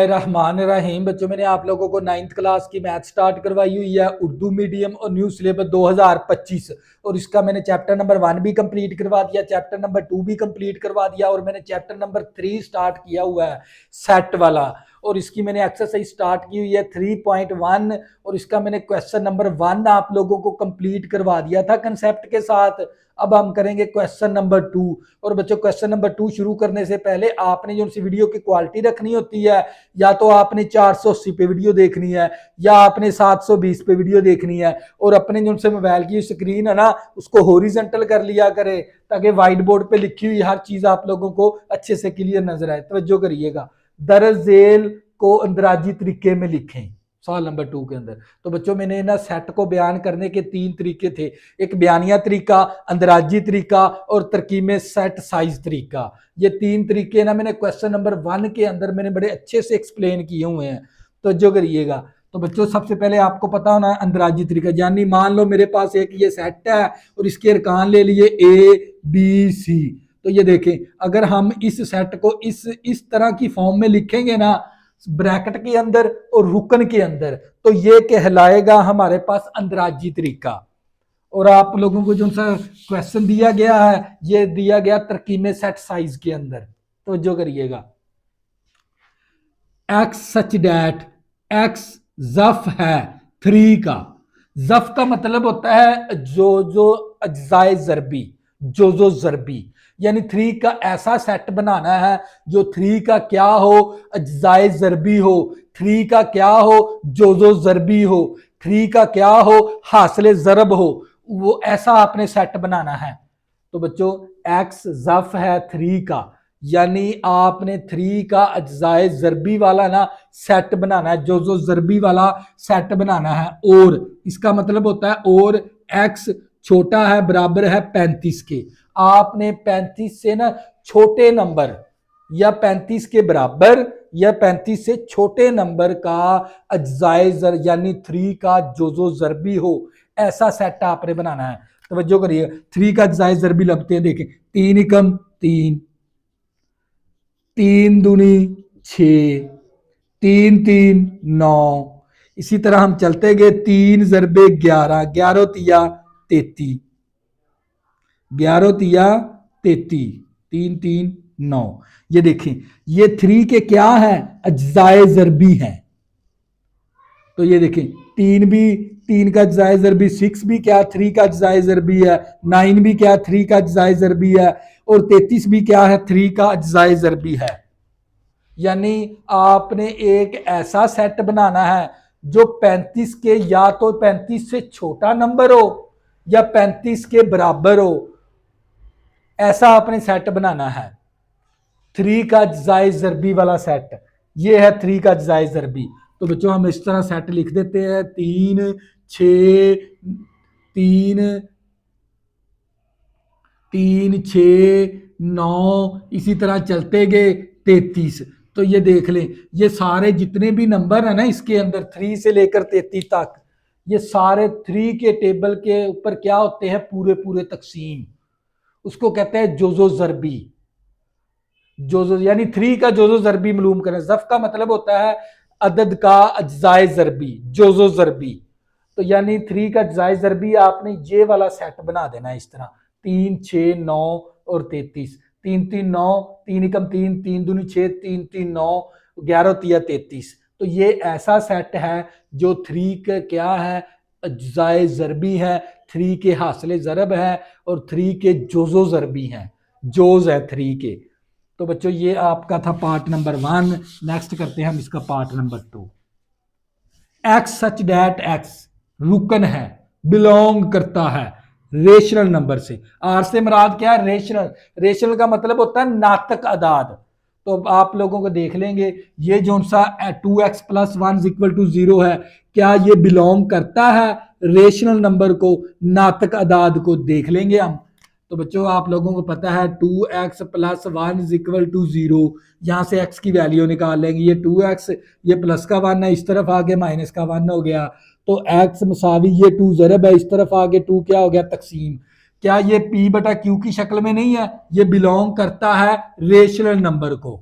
रहमान रहीम। बच्चों, मैंने आप लोगों को 9th क्लास की मैथ स्टार्ट करवाई हुई है, उर्दू मीडियम और न्यू सिलेबस 2025। और इसका मैंने चैप्टर नंबर 1 भी कंप्लीट करवा दिया, चैप्टर नंबर 2 भी कंप्लीट करवा दिया और मैंने चैप्टर नंबर 3 स्टार्ट किया हुआ है सेट वाला। और इसकी मैंने एक्सरसाइज स्टार्ट की हुई है 3.1 और इसका मैंने क्वेश्चन नंबर 1 आप लोगों को कंप्लीट करवा दिया था कंसेप्ट के साथ। अब हम करेंगे क्वेश्चन नंबर 2। और बच्चों, क्वेश्चन नंबर 2 शुरू करने से पहले आपने जो सी वीडियो की क्वालिटी रखनी होती है, या तो आपने 480 पे वीडियो देखनी है या आपने 720 पे वीडियो देखनी है, और अपने जो से मोबाइल की स्क्रीन है ना उसको हॉरिजॉन्टल कर लिया करे ताकि व्हाइट बोर्ड पे लिखी हुई हर चीज आप लोगों को अच्छे से क्लियर नजर आए। तवज्जो करिएगा। दरअसल को अंदराजी तरीके में लिखें सवाल नंबर 2 के अंदर। तो बच्चों, मैंने ना सेट को बयान करने के 3 तरीके थे, एक बयानिया तरीका, अंदराजी तरीका और तरकीब सेट साइज तरीका। ये 3 तरीके ना मैंने क्वेश्चन नंबर 1 के अंदर मैंने बड़े अच्छे से एक्सप्लेन किए हुए हैं, तो जो करिएगा। तो बच्चों, सबसे पहले आपको पता होना अंदराजी तरीका, यानी मान लो मेरे पास एक ये सेट है और इसके अरकान ले लिए ABC। तो ये देखें, अगर हम इस सेट को इस तरह की फॉर्म में लिखेंगे ना, ब्रैकेट के अंदर और रुकन के अंदर, तो ये कहलाएगा हमारे पास अंदराजी तरीका। और आप लोगों को जो सा क्वेश्चन दिया गया है, ये दिया गया तरकीब सेट साइज के अंदर, तो जो करिएगा। एक्स सच डैट एक्स जफ है 3 का। जफ का मतलब होता है जो अज्जाए जरबी, जो जरबी, यानी 3 का ऐसा सेट बनाना है जो 3 का क्या हो, अज्जाए जरबी हो, 3 का क्या हो, जो जरबी हो, 3 का क्या हो, हासिल जरब हो, वो ऐसा आपने सेट बनाना है। तो बच्चों, एक्स जफ है 3 का, यानी आपने 3 का अज्जाए जरबी वाला ना सेट बनाना है, जो जरबी वाला सेट बनाना है। और इसका मतलब होता है और एक्स छोटा है बराबर है 35 के। आपने 35 से ना छोटे नंबर या 35 के बराबर या 35 से छोटे नंबर का अज्जाए यानी 3 का जो जरबी हो, ऐसा सेट आपने बनाना है। तवज्जो करिए, 3 का अज्जाए जरबी लगते हैं, देखें 3 एकम 3, 3 दूनी 6, 3 3 9। इसी तरह हम चलते गए, 3 ज़रबे 11, 11 तिया 33, 11 तिया 33, 3 3 9। ये देखें, ये 3 के क्या है, अज्जाए ज़रबी है। तो ये देखें, 3 का अज्जाए ज़रबी, 6 भी क्या 3 का अज्जाए ज़रबी है, 9 भी क्या 3 का अज्जाए ज़रबी है, और 33 भी क्या है 3 का अज्जाए ज़रबी है। यानी आपने एक ऐसा सेट बनाना है जो 35 के या तो 35 से छोटा नंबर हो या 35 के बराबर हो, ऐसा आपने सेट बनाना है। 3 का अज्जाए ज़रबी वाला सेट, ये है 3 का अज्जाए ज़रबी। तो बच्चों, हम इस तरह सेट लिख देते हैं, 3 6 3 3 6 9, इसी तरह चलते गए 33। तो ये देख लें, ये सारे जितने भी नंबर है ना इसके अंदर 3 से लेकर 33 तक, ये सारे 3 के टेबल के ऊपर क्या होते हैं, पूरे पूरे तकसीम। उसको कहते हैं जोजो जरबी। जोजो यानी 3 का जोजो जरबी मालूम करें। जफ का मतलब होता है अदद का अज्जाए जरबी, जोजो जरबी। तो यानी 3 का अज्जाए जरबी आपने ये वाला सेट बना देना है इस तरह, 3 6 9 और 33, 3 3 9, 3 एकम 3, 3 दूनी 6, 3 3 9, 11 तिया 33। तो ये ऐसा सेट है जो 3 का क्या है, अज्जाए जरबी है, 3 के हासिल जरब है और 3 के जोजो जरबी है, जोज है 3 के। तो बच्चों, ये आपका था पार्ट नंबर 1। नेक्स्ट करते हैं हम इसका part number 2। X such that x रुकन है, बिलोंग करता है रेशनल नंबर से। आर से मुराद क्या है, रेशनल। रेशनल का मतलब होता है नातक अदाद। तो आप लोगों को देख लेंगे, ये जो सा 2x + 1 = 0 है, क्या ये बिलोंग करता है रेशनल नंबर को, नातक अदाद को, देख लेंगे हम। तो बच्चों, आप लोगों को पता है 2x + 1 = 0, यहाँ से x की वैल्यू निकाल लेंगे। ये 2x, ये प्लस का 1 है, इस तरफ आगे माइनस का 1 हो गया, तो x मसावी ये 2 ज़रब है, इस तरफ आगे 2 क्या हो गया, तकसीम। क्या ये p/q की शक्ल में नहीं है, ये बिलोंग करता है रेशनल नंबर को।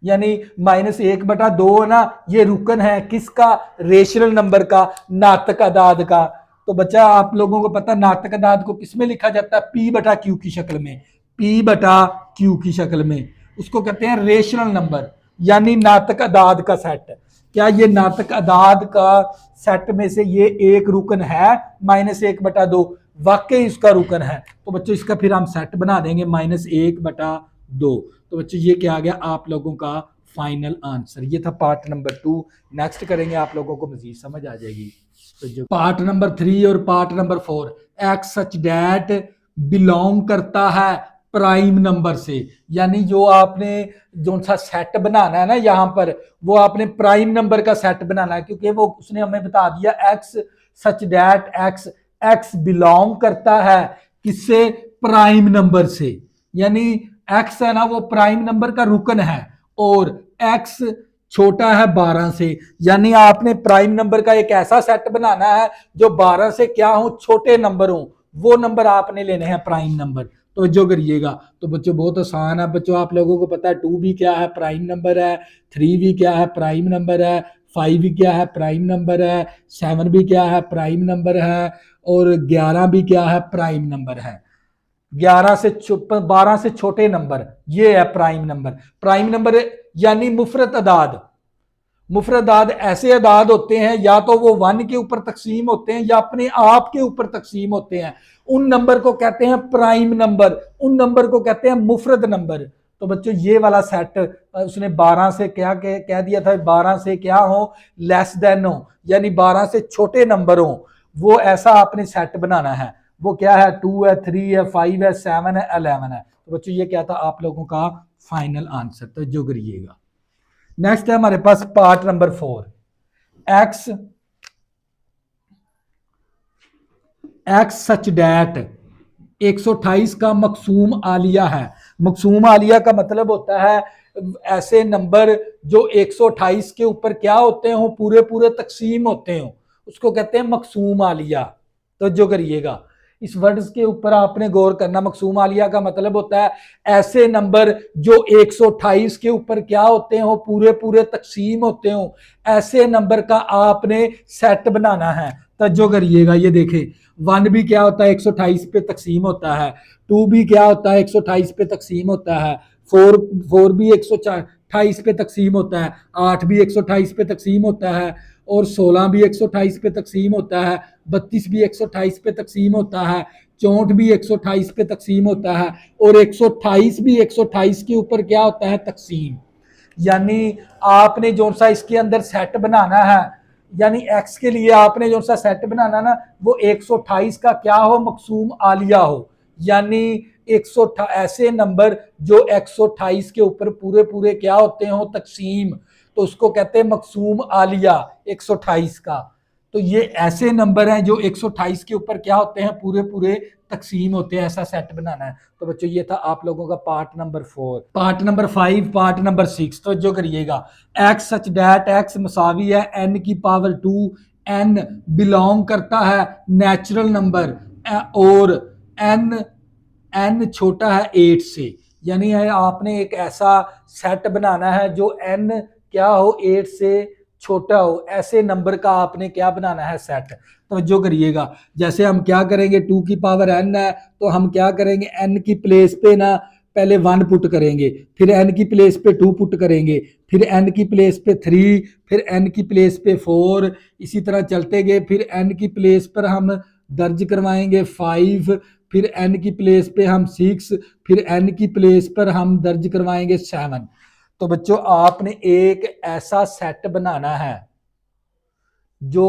यानी -1/2 है ना, ये रुकन है किसका, रेशनल नंबर का, नातक अदाद का। तो बच्चा आप लोगों को पता नातक अदाद को किसमें लिखा जाता है, P/Q की शक्ल में, P/Q की शक्ल में, उसको कहते हैं रेशनल नंबर यानी नातक अदाद का सेट। क्या ये नातक अदाद का सेट में से ये एक रुकन है -1/2, वाकई इसका रुकन है, तो बच्चों इसका फिर हम सेट बना देंगे -1/2। तो बच्चों ये क्या आ गया आप लोगों का फाइनल आंसर। ये था पार्ट नंबर 2। नेक्स्ट करेंगे आप लोगों को मजीद समझ आ जाएगी। तो जो पार्ट नंबर 3 और part number 4, X such that belong करता है प्राइम नंबर से, यानी जो आपने जो सा सेट बनाना है ना यहाँ पर, वो आपने प्राइम नंबर का सेट बनाना है, क्योंकि वो उसने हमें बता दिया x such that x belong करता है किससे, प्राइम नंबर से, यानी एक्स है ना वो प्राइम नंबर का रुकन है, और एक्स छोटा है 12 से, यानी आपने प्राइम नंबर का एक ऐसा सेट बनाना है जो 12 से क्या हो, छोटे नंबर हो, वो नंबर आपने लेने हैं प्राइम नंबर। तो जो करिएगा, तो बच्चों बहुत आसान है बच्चों, आप लोगों को पता है 2 भी क्या है, प्राइम नंबर है, 3 भी क्या है, प्राइम नंबर है, 5 भी क्या है, प्राइम नंबर है, 7 भी क्या है, प्राइम नंबर है, और 11 भी क्या है, प्राइम नंबर है। 12 से छोटे नंबर ये है प्राइम नंबर। प्राइम नंबर यानी मुफरत अदाद। मुफरत अदाद ऐसे अदाद होते हैं या तो वो 1 के ऊपर तकसीम होते हैं या अपने आप के ऊपर तकसीम होते हैं, उन नंबर को कहते हैं प्राइम नंबर, उन नंबर को कहते हैं मुफरत नंबर। तो बच्चों ये वाला सेट उसने 12 से क्या कह दिया था, 12 से क्या हो, लेस देन हो, यानी 12 से छोटे नंबर हो, वो ऐसा आपने सेट बनाना है। वो क्या है, 2 है, 3 है, 5 है, 7 है, 11 है। तो बच्चों ये क्या था आप लोगों का फाइनल आंसर। तो जो करिएगा, नेक्स्ट है हमारे पास part number 4, X such that 128 का मकसूम आलिया है। मकसूम आलिया का मतलब होता है ऐसे नंबर जो 128 के ऊपर क्या होते हो, पूरे पूरे तकसीम होते हो, उसको कहते हैं मकसूम आलिया। तो जो करिएगा, इस वर्ड्स के ऊपर आपने गौर करना। मकसूम आलिया का मतलब होता है ऐसे नंबर जो 128 के ऊपर क्या होते हो, पूरे पूरे तकसीम होते हो, ऐसे नंबर का आपने सेट बनाना है। तो जो करिएगा, ये देखें 1 भी क्या होता है, 128 पे तकसीम होता है, 2 भी क्या होता है, 128 पे तकसीम होता है, 4 भी 128 पे तकसीम होता है, 8 भी 128 पे तकसीम होता है, और 16 भी 128 पे तकसीम होता है, 32 भी 128 पे तकसीम होता है, 64 भी 128 पे तकसीम होता है, और 128 भी 128 के ऊपर क्या होता है, तकसीम। यानी आपने जो सा इसके अंदर सेट बनाना है, यानी एक्स के लिए आपने जो सा सेट बनाना ना, वो 128 का क्या हो, मकसूम आलिया हो, यानी 128 ऐसे नंबर जो 128 के ऊपर पूरे पूरे क्या होते हो, तकसीम, तो उसको कहते हैं मकसूम आलिया 128 का। तो ये ऐसे नंबर हैं जो 128 के ऊपर क्या होते हैं, पूरे पूरे तकसीम होते हैं, ऐसा सेट बनाना है। तो बच्चों ये था आप लोगों का part number 4। Part number 5, part number 6, तो जो करिएगा, एक्स सच डैट एक्स मसावी है n की पावर 2, n बिलोंग करता है नेचुरल नंबर, और n छोटा है 8 से, यानी है आपने एक ऐसा सेट बनाना है जो n क्या हो, 8 से छोटा हो, ऐसे नंबर का आपने क्या बनाना है, सेट। तो जो करिएगा, जैसे हम क्या करेंगे, 2 की पावर n है, तो हम क्या करेंगे, n की प्लेस पे ना पहले 1 पुट करेंगे, फिर n की प्लेस पे 2 पुट करेंगे, फिर n की प्लेस पे 3, फिर n की प्लेस पे 4, इसी तरह चलते गए, फिर n की प्लेस पर हम दर्ज करवाएंगे 5, फिर n की प्लेस पे हम 6, फिर n की प्लेस पर हम दर्ज करवाएंगे 7। तो बच्चों आपने एक ऐसा सेट बनाना है जो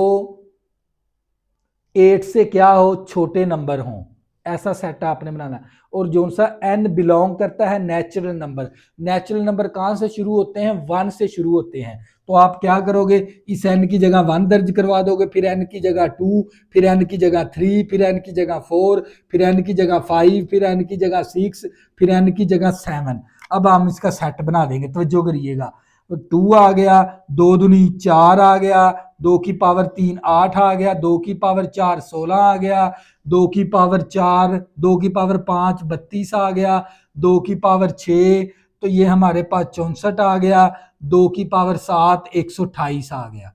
8 से क्या हो, छोटे नंबर हों, ऐसा सेट आपने बनाना है। और जो सा n बिलोंग करता है नेचुरल नंबर, नेचुरल नंबर कहां से शुरू होते हैं, 1 से शुरू होते हैं। तो आप क्या करोगे, इस n की जगह 1 दर्ज करवा दोगे, फिर n की जगह 2, फिर n की जगह 3, फिर n की जगह 4, फिर n की जगह 5, फिर n की जगह 6, फिर n की जगह 7। अब हम इसका सेट बना देंगे। तो जो करिएगा, तो 2 आ गया, 2 दूनी 4 आ गया, 2 की पावर 3 8 आ गया, 2 की पावर 4 16 आ गया, 2 की पावर 4, 2 की पावर 5 32 आ गया, 2 की पावर 6, तो ये हमारे पास 64 आ गया, 2 की पावर 7 128 आ गया।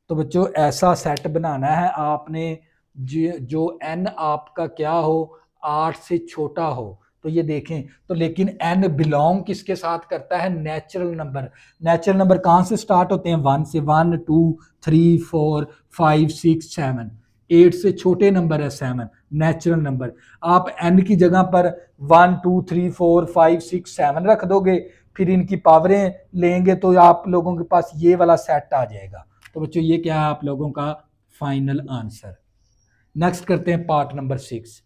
तो बच्चों ऐसा सेट बनाना है आपने जो n आपका क्या हो 8 से छोटा हो। तो ये देखें तो लेकिन n बिलोंग किसके साथ करता है, नेचुरल नंबर। नेचुरल नंबर कहाँ से स्टार्ट होते हैं, 1 से। 1 2 3 4 5 6 7, 8 से छोटे नंबर है 7, नेचुरल नंबर। आप n की जगह पर 1 2 3 4 5 6 7 रख दोगे, फिर इनकी पावरें लेंगे तो आप लोगों के पास ये वाला सेट आ जाएगा। तो बच्चों ये क्या है आप लोगों का फाइनल आंसर। नेक्स्ट करते हैं पार्ट नंबर 6।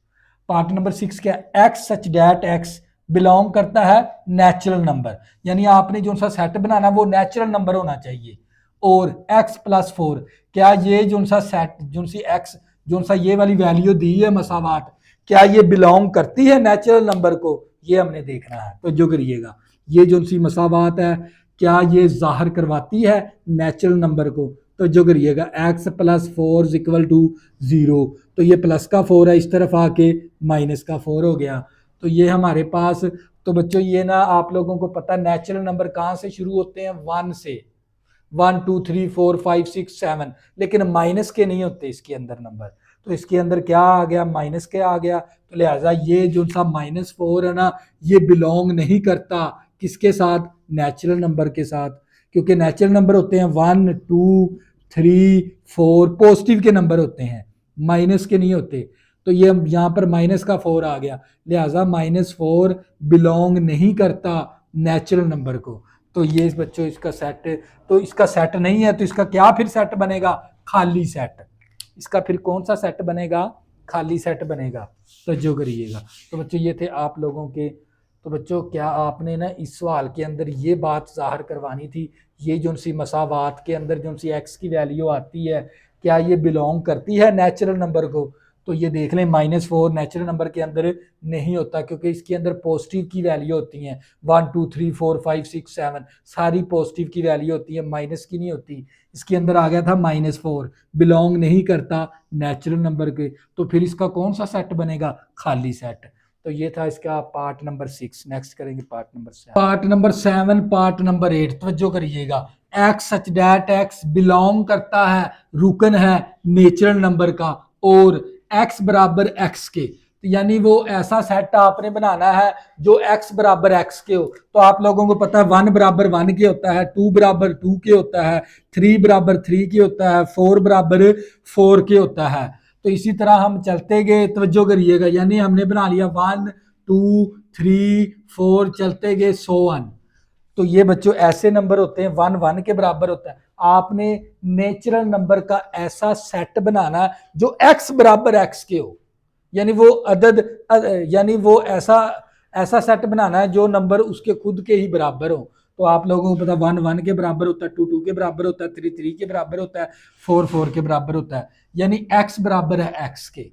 पार्ट नंबर 6 क्या, x such that x belong करता है नेचुरल नंबर, यानी आपने जो सा सेट बनाना वो नेचुरल नंबर होना चाहिए। और x प्लस 4, क्या ये जो सा सेट जो सी x जो सा ये वाली वैल्यू दी है मसावात, क्या ये बिलोंग करती है नेचुरल नंबर को, ये हमने देखना है। तो जो करिएगा ये जो सी मसावात है क्या ये जाहिर करवाती है नेचुरल नंबर को। तो जो करिएगा x प्लस 4 इक्वल टू 0, तो ये प्लस का 4 है, इस तरफ आके माइनस का 4 हो गया। तो ये हमारे पास, तो बच्चों ये ना आप लोगों को पता नेचुरल नंबर कहाँ से शुरू होते हैं, 1 से। 1 2 3 4 5 6 7, लेकिन माइनस के नहीं होते इसके अंदर नंबर। तो इसके अंदर क्या आ गया, माइनस के आ गया। तो लिहाजा ये जो सा -4 है ना, ये बिलोंग नहीं करता किसके साथ, नेचुरल नंबर के साथ। क्योंकि नेचुरल नंबर होते हैं 1 2 3 4, पॉजिटिव के नंबर होते हैं, माइनस के नहीं होते। तो ये यहाँ पर माइनस का 4 आ गया, लिहाजा -4 बिलोंग नहीं करता नेचुरल नंबर को। तो ये बच्चों इसका सेट, तो इसका सेट नहीं है तो इसका क्या फिर सेट बनेगा, खाली सेट। इसका फिर कौन सा सेट बनेगा, खाली सेट बनेगा। तो जो करिएगा, तो बच्चों ये थे आप लोगों के। तो बच्चों क्या आपने ना इस सवाल के अंदर ये बात जाहिर करवानी थी, ये जो सी मसावात के अंदर जो सी एक्स की वैल्यू आती है क्या ये बिलोंग करती है नेचुरल नंबर को। तो ये देख लें -4 नेचुरल नंबर के अंदर नहीं होता, क्योंकि इसके अंदर पॉजिटिव की वैल्यू होती हैं। 1 2 3 4 5 6 7 सारी पॉजिटिव की वैल्यू होती है, माइनस की नहीं होती। इसके अंदर आ गया था -4, बिलोंग नहीं करता नेचुरल नंबर के। तो फिर इसका कौन सा सेट बनेगा, खाली सेट। तो ये था इसका पार्ट नंबर 6। नेक्स्ट करेंगे part number 7। Part number 7, part number 8, तवज्जो करिएगा। X such that x belong करता है, रुकन है नेचुरल नंबर का, और एक्स बराबर एक्स के, यानी वो ऐसा सेट आपने बनाना है जो x बराबर x के हो। तो आप लोगों को पता है 1 बराबर 1 के होता है, 2 बराबर 2 के होता है, 3 बराबर 3 के होता है, 4 बराबर 4 के होता है। तो इसी तरह हम चलते गए, तवज्जो करिएगा, यानी हमने बना लिया 1 2 3 4 चलते गए 100। तो ये बच्चों ऐसे नंबर होते हैं 1 1 के बराबर होता है। आपने नेचुरल नंबर का ऐसा सेट बनाना जो x बराबर x के हो, यानी वो अदद, यानी वो ऐसा सेट बनाना है जो नंबर उसके खुद के ही बराबर हो। तो आप लोगों को पता 1 1 के बराबर होता है, 2 2 के बराबर होता है, 3 3 के बराबर होता है, 4 4 के बराबर होता है, यानी x बराबर है x के।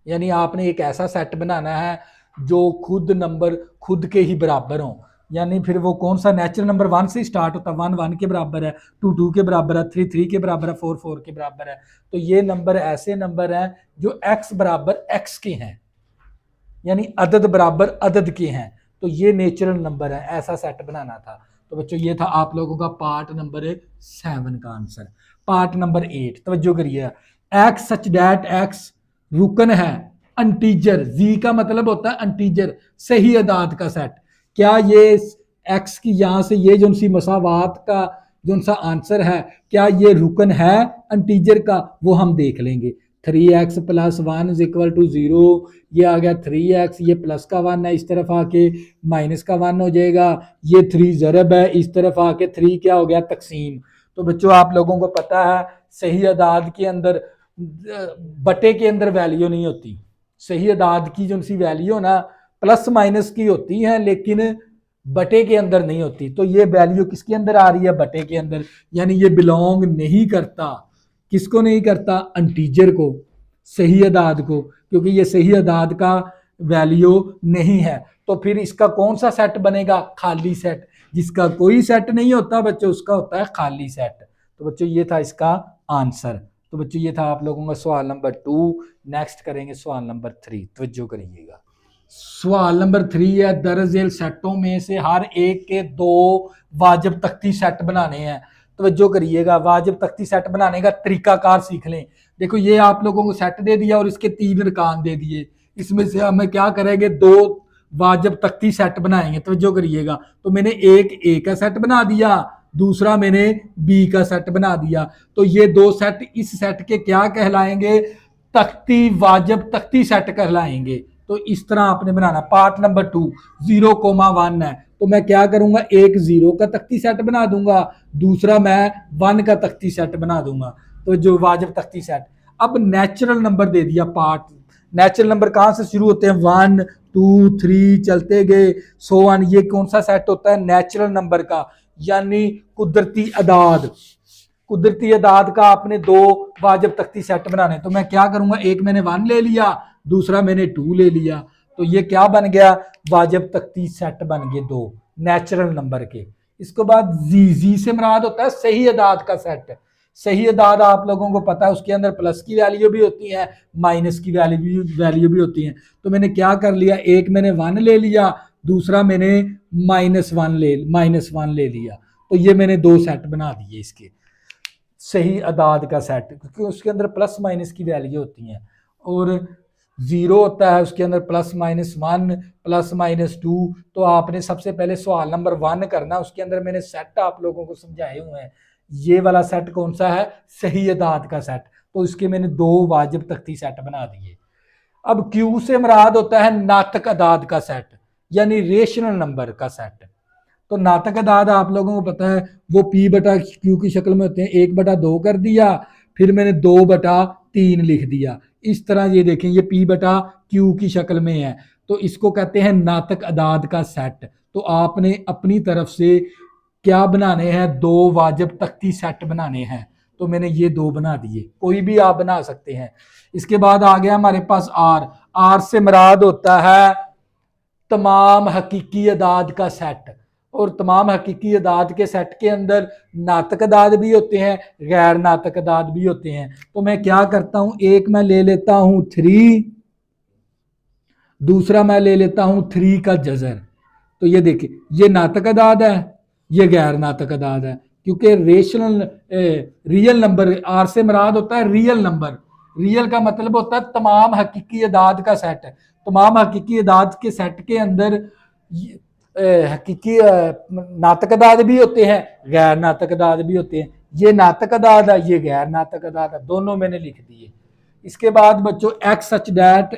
यानी आपने एक ऐसा सेट बनाना है जो खुद नंबर खुद के ही बराबर हो। यानी फिर वो कौन सा, नेचुरल नंबर 1 से स्टार्ट होता है, 1 1 के बराबर है, 2 2 के बराबर है, 3 3 के बराबर है, 4 4 के बराबर है। तो ये नंबर ऐसे नंबर हैं जो x बराबर x के हैं, यानी अदद बराबर अदद के हैं। तो ये नेचुरल नंबर है, ऐसा सेट बनाना था। तो बच्चों ये था आप लोगों का पार्ट नंबर 7 का आंसर। पार्ट नंबर 8, तवज्जो करिए। एक्स सच डैट एक्स रुकन है अंटीजर, जी का मतलब होता है अंटीजर, सही अदाद का सेट। क्या ये एक्स की यहाँ से ये जो सी मसावात का जो सा आंसर है, क्या ये रुकन है अंटीजर का, वो हम देख लेंगे। 3x plus 1 is equal to 0, ये आ गया 3x, ये प्लस का 1 है, इस तरफ आके माइनस का 1 हो जाएगा। ये 3 ज़रब है, इस तरफ आके 3 क्या हो गया, तकसीम। तो बच्चों आप लोगों को पता है सही अदाद के अंदर बटे के अंदर वैल्यू नहीं होती। सही अदाद की जो सी वैल्यू ना प्लस माइनस की होती है, लेकिन बटे के अंदर नहीं होती। तो ये वैल्यू किसके अंदर आ रही है, बटे के अंदर, यानी ये बिलोंग नहीं करता, किसको नहीं करता, अंटीजर को, सही अदाद को, क्योंकि ये सही अदाद का वैल्यू नहीं है। तो फिर इसका कौन सा सेट बनेगा, खाली सेट। जिसका कोई सेट नहीं होता बच्चों उसका होता है खाली सेट। तो बच्चों ये था इसका आंसर। तो बच्चों ये था आप लोगों का सवाल नंबर 2। नेक्स्ट करेंगे सवाल नंबर 3, तवज्जो करिएगा। सवाल नंबर 3 है, दरअसल सेटों में से हर एक के 2 वाजिब तख्ती सेट बनाने हैं। तवज्जो करिएगा, वाजिब तख्ती सेट बनाने का तरीकाकार सीख लें। देखो ये आप लोगों को सेट दे दिया और इसके 3 अरकान दे दिए, इसमें से हमें क्या करेंगे, 2 वाजिब तख्ती सेट बनाएंगे। तवज्जो करिएगा, तो मैंने एक ए का सेट बना दिया, दूसरा मैंने बी का सेट बना दिया। तो ये 2 सेट इस सेट के क्या कहलाएंगे, तख्ती वाजिब तख्ती सेट कहलाएंगे। तो इस तरह आपने बनाना। पार्ट नंबर 2 0,1 है, तो मैं क्या करूंगा, एक 0 का तख्ती सेट बना दूंगा, दूसरा मैं 1 का तख्ती सेट बना दूंगा। तो जो वाजिब तख्ती सेट। अब नेचुरल नंबर दे दिया पार्ट। नेचुरल नंबर कहां से शुरू होते हैं, 1 2 3 चलते गए सो ऑन। ये कौन सा सेट होता है, नेचुरल नंबर का, यानी कुदरती अदाद। कुदरती अदाद का आपने 2 वाजिब तख्ती सेट बनाने। तो मैं क्या करूंगा, एक मैंने 1 ले लिया, दूसरा मैंने 2 ले लिया। तो ये क्या बन गया, वाजिब तख्ती सेट बन गए 2 नेचुरल नंबर के। इसके बाद जी से मुराद होता है सही अदाद का सेट। सही अदाद आप लोगों को पता है, उसके अंदर प्लस की वैल्यू भी होती है, माइनस की वैल्यू भी होती है। तो मैंने क्या कर लिया, एक मैंने 1 ले लिया, दूसरा मैंने -1 ले लिया। तो ये मैंने 2 सेट बना दिए इसके, सही अदाद का सेट, क्योंकि उसके अंदर प्लस माइनस की वैल्यू होती हैं। और 0 होता है, उसके अंदर +-1 +-2। तो आपने सबसे पहले सवाल नंबर 1 करना, उसके अंदर मैंने सेट आप लोगों को समझाए हुए हैं। ये वाला सेट कौन सा है, सही अदाद का सेट। तो इसके मैंने 2 वाजिब तख्ती सेट बना दिए। अब क्यू से मुराद होता है नातक अदाद का सेट, यानी रेशनल नंबर का सेट। तो नातक अदाद आप लोगों को पता है, वो P/Q की शक्ल में होते हैं। 1/2 कर दिया, फिर मैंने 2/3 लिख दिया। इस तरह ये देखें, ये P/Q की शक्ल में है, तो इसको कहते हैं नातक अदाद का सेट। तो आपने अपनी तरफ से क्या बनाने हैं, 2 वाजिब तख्ती सेट बनाने हैं। तो मैंने ये 2 बना दिए, कोई भी आप बना सकते हैं। इसके बाद आ गया हमारे पास आर से मुराद होता है तमाम हकीकी अदाद का सेट। और तमाम हकीकी अदाद के सेट के अंदर नातक अदाद भी होते हैं, गैर नातक अदाद भी होते हैं। तो मैं क्या करता हूं, एक मैं ले लेता हूं 3, दूसरा मैं ले लेता हूं 3 का जजर। तो ये देखिए, ये नातक अदाद है, ये गैर नातक अदाद है, क्योंकि रियल नंबर, आर से मुराद होता है रियल नंबर। रियल का मतलब होता है तमाम हकीकी अदाद का सेट। तमाम हकीकी अदाद के सेट के अंदर हकीकी नातक अदाद भी होते हैं, गैर नातक अदाद भी होते हैं। ये नातक अदाद है, ये गैर नातक अदाद है, दोनों मैंने लिख दिए। इसके बाद बच्चों x such that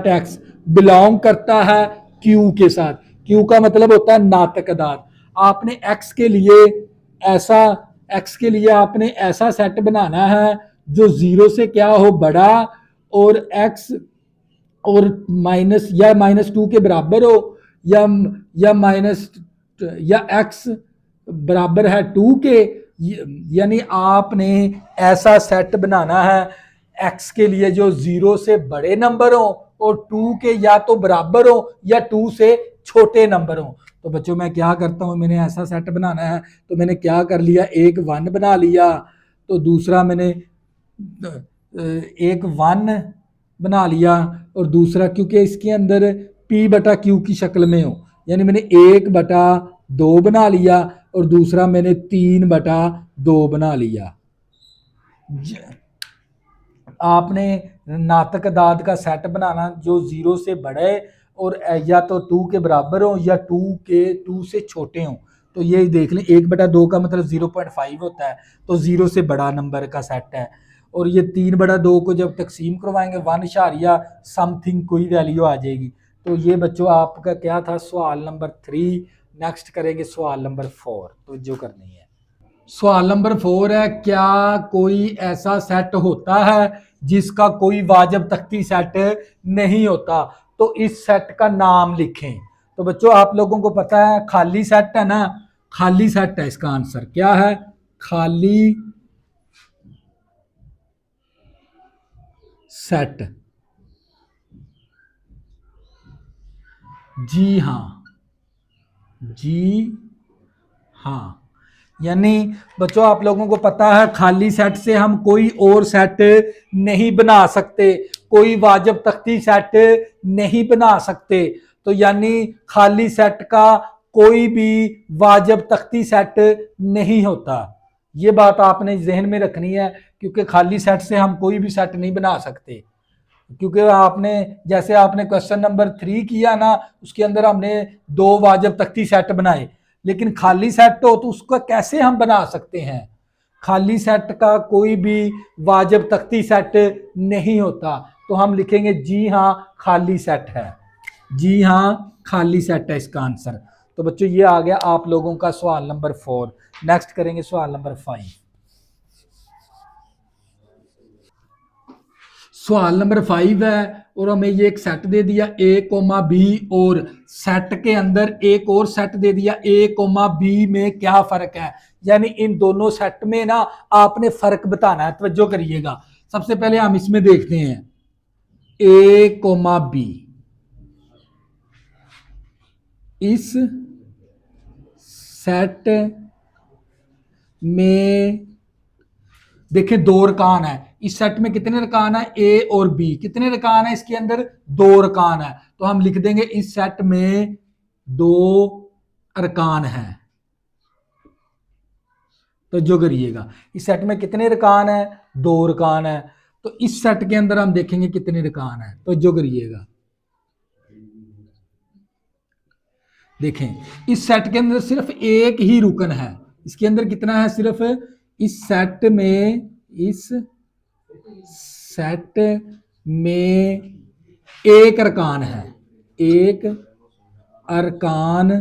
x belong करता है क्यू के साथ। क्यू का मतलब होता है नातक अदाद। आपने एक्स के लिए आपने ऐसा सेट बनाना है जो 0 से क्या हो, बड़ा, और एक्स और -2 के बराबर हो, या एक्स बराबर है 2 के। यानी आपने ऐसा सेट बनाना है एक्स के लिए जो 0 से बड़े नंबर हो और 2 के या तो बराबर हो या 2 से छोटे नंबर हो। तो बच्चों मैं क्या करता हूं, मैंने ऐसा सेट बनाना है, तो मैंने क्या कर लिया, एक 1 बना लिया, तो दूसरा मैंने एक 1 बना लिया, और दूसरा क्योंकि इसके अंदर P/Q की शक्ल में हो, यानी मैंने 1/2 बना लिया, और दूसरा मैंने 3/2 बना लिया। आपने नातक अदाद का सेट बनाना जो 0 से बड़े और या तो 2 के बराबर हो या 2 से छोटे हो। तो ये देख लें, 1/2 का मतलब 0.5 होता है, तो 0 से बड़ा नंबर का सेट है। और ये 3/2 को जब तकसीम करवाएंगे 1 कोई वैल्यू आ जाएगी। तो ये बच्चों आपका क्या था, सवाल नंबर 3। नेक्स्ट करेंगे सवाल नंबर 4, तो जो करनी है। सवाल नंबर 4 है, क्या कोई ऐसा सेट होता है जिसका कोई वाजिब तख्ती सेट नहीं होता? तो इस सेट का नाम लिखें। तो बच्चों आप लोगों को पता है खाली सेट है ना, खाली सेट है, इसका आंसर क्या है, खाली सेट। जी हाँ, यानी बच्चों आप लोगों को पता है खाली सेट से हम कोई और सेट नहीं बना सकते। कोई वाजिब तख्ती सेट नहीं बना सकते। तो यानी खाली सेट का कोई भी वाजिब तख्ती सेट नहीं होता। ये बात आपने जहन में रखनी है, क्योंकि खाली सेट से हम कोई भी सेट नहीं बना सकते। क्योंकि आपने जैसे आपने क्वेश्चन नंबर 3 किया ना, उसके अंदर हमने 2 वाजिब तख्ती सेट बनाए, लेकिन खाली सेट हो तो उसका कैसे हम बना सकते हैं? खाली सेट का कोई भी वाजिब तख्ती सेट नहीं होता। तो हम लिखेंगे जी हाँ खाली सेट है, जी हाँ खाली सेट है इसका आंसर। तो बच्चों ये आ गया आप लोगों का सवाल नंबर 4। नेक्स्ट करेंगे सवाल नंबर 5। सवाल नंबर 5 है और हमें ये एक सेट दे दिया a, b और सेट के अंदर एक और सेट दे दिया a, b में क्या फर्क है। यानी इन दोनों सेट में ना आपने फर्क बताना है। तवज्जो करिएगा। सबसे पहले हम इसमें देखते हैं a, b। इस सेट में देखें 2 अरकान है। इस सेट में कितने अरकान है? ए और बी। कितने अरकान है इसके अंदर? 2 अरकान है। तो हम लिख देंगे इस सेट में 2 अरकान है। तो जो करिएगा इस सेट में कितने अरकान है? 2 अरकान है। तो इस सेट के अंदर हम देखेंगे कितने अरकान है। तो जो करिएगा देखें इस सेट के अंदर सिर्फ एक ही रुकन है। इसके अंदर कितना है? सिर्फ इस सेट में एक अरकान है, एक अरकान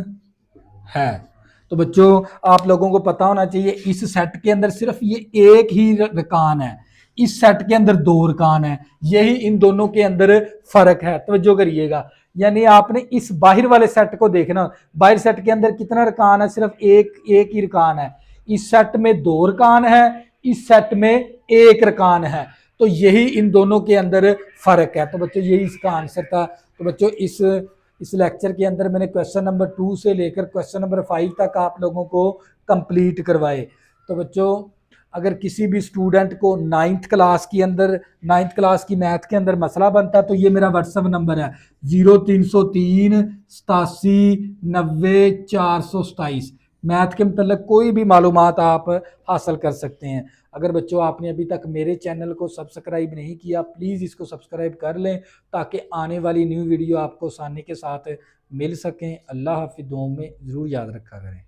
है। तो बच्चों आप लोगों को पता होना चाहिए इस सेट के अंदर सिर्फ ये एक ही अरकान है, इस सेट के अंदर 2 अरकान है। यही इन दोनों के अंदर फर्क है। तवज्जो करिएगा। यानी आपने इस बाहर वाले सेट को देखना, बाहर सेट के अंदर कितना अरकान है? सिर्फ एक ही अरकान है। इस सेट में 2 अरकान है, इस सेट में एक अरकान है। तो यही इन दोनों के अंदर फर्क है। तो बच्चों यही इसका आंसर था। तो बच्चों इस लेक्चर के अंदर मैंने क्वेश्चन नंबर 2 से लेकर क्वेश्चन नंबर 5 तक आप लोगों को कंप्लीट करवाए। तो बच्चों अगर किसी भी स्टूडेंट को 9th क्लास की मैथ के अंदर मसला बनता तो ये मेरा व्हाट्सएप नंबर है 0303 87 90 427। मैथ के मतलब कोई भी मालूमात आप हासिल कर सकते हैं। अगर बच्चों आपने अभी तक मेरे चैनल को सब्सक्राइब नहीं किया, प्लीज़ इसको सब्सक्राइब कर लें ताकि आने वाली न्यू वीडियो आपको आसानी के साथ मिल सकें। अल्लाह हाफिज़। दुआओं में ज़रूर याद रखा करें।